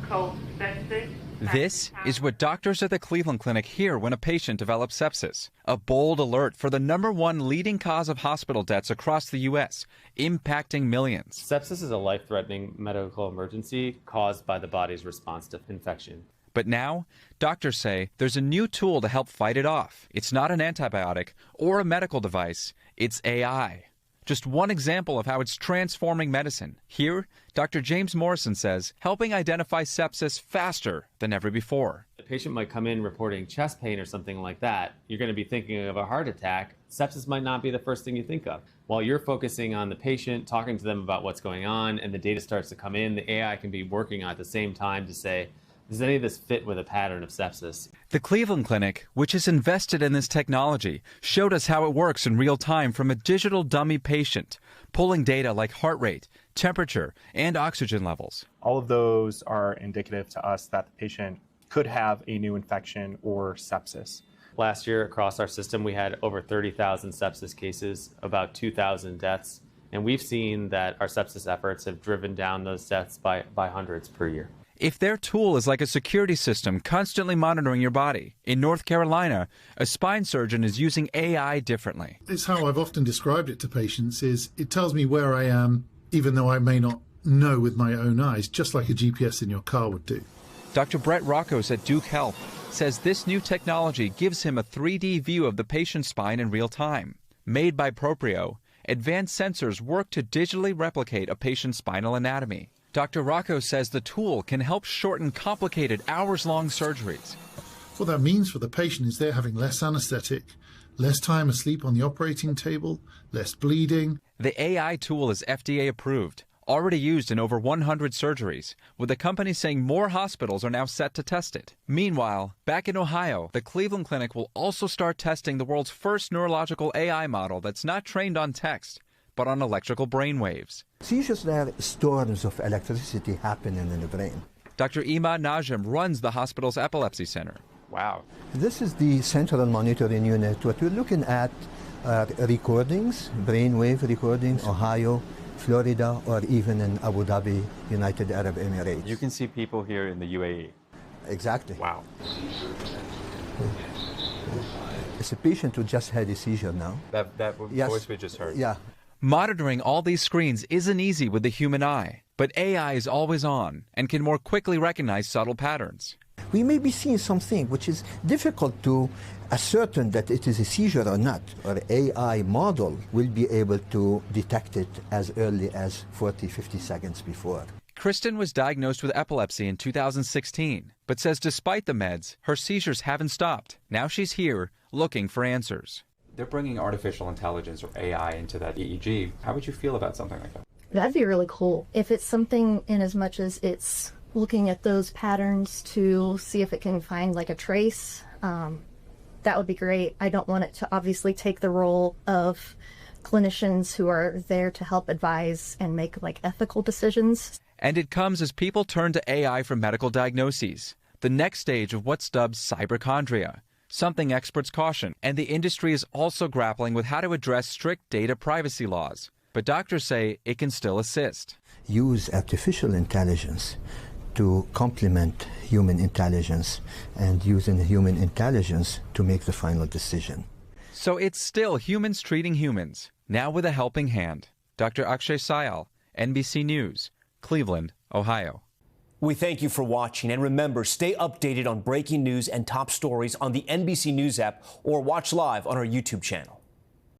called sepsis. This is what doctors at the Cleveland Clinic hear when a patient develops sepsis. A bold alert for the #1 leading cause of hospital deaths across the U.S., impacting millions. Sepsis is a life-threatening medical emergency caused by the body's response to infection. But now, doctors say there's a new tool to help fight it off. It's not an antibiotic or a medical device, it's AI. Just one example of how it's transforming medicine. Here, Dr. James Morrison says helping identify sepsis faster than ever before. The patient might come in reporting chest pain or something like that. You're going to be thinking of a heart attack. Sepsis might not be the first thing you think of. While you're focusing on the patient, talking to them about what's going on, and the data starts to come in, the AI can be working at the same time to say, does any of this fit with a pattern of sepsis? The Cleveland Clinic, which has invested in this technology, showed us how it works in real time from a digital dummy patient, pulling data like heart rate, temperature, and oxygen levels. All of those are indicative to us that the patient could have a new infection or sepsis. Last year across our system, we had over 30,000 sepsis cases, about 2,000 deaths, and we've seen that our sepsis efforts have driven down those deaths by hundreds per year. If their tool is like a security system constantly monitoring your body, in North Carolina, a spine surgeon is using AI differently. It's how I've often described it to patients is it tells me where I am, even though I may not know with my own eyes, just like a GPS in your car would do. Dr. Brett Rockos at Duke Health says this new technology gives him a 3D view of the patient's spine in real time. Made by Proprio, advanced sensors work to digitally replicate a patient's spinal anatomy. Dr. Rocco says the tool can help shorten complicated hours-long surgeries. What that means for the patient is they're having less anesthetic, less time asleep on the operating table, less bleeding. The AI tool is FDA approved, already used in over 100 surgeries, with the company saying more hospitals are now set to test it. Meanwhile, back in Ohio, the Cleveland Clinic will also start testing the world's first neurological AI model that's not trained on text, but on electrical brain waves. Seizures are storms of electricity happening in the brain. Dr. Imad Najim runs the hospital's epilepsy center. Wow. This is the central monitoring unit. What we're looking at are recordings, brainwave recordings, Ohio, Florida, or even in Abu Dhabi, United Arab Emirates. You can see people here in the UAE. Exactly. Wow. It's a patient who just had a seizure now. That Yes. voice we just heard. Yeah. Monitoring all these screens isn't easy with the human eye, but AI is always on and can more quickly recognize subtle patterns. We may be seeing something which is difficult to ascertain that it is a seizure or not. Our AI model will be able to detect it as early as 40, 50 seconds before. Kristen was diagnosed with epilepsy in 2016, but says despite the meds, her seizures haven't stopped. Now she's here looking for answers. They're bringing artificial intelligence or AI into that EEG. How would you feel about something like that? That'd be really cool. If it's something in as much as it's looking at those patterns to see if it can find like a trace, that would be great. I don't want it to obviously take the role of clinicians who are there to help advise and make like ethical decisions. And it comes as people turn to AI for medical diagnoses, the next stage of what's dubbed cyberchondria, something experts caution. And the industry is also grappling with how to address strict data privacy laws. But doctors say it can still assist. Use artificial intelligence to complement human intelligence and using human intelligence to make the final decision. So it's still humans treating humans, now with a helping hand. Dr. Akshay Sayal, NBC News, Cleveland, Ohio. We thank you for watching, and remember, stay updated on breaking news and top stories on the NBC News app or watch live on our YouTube channel.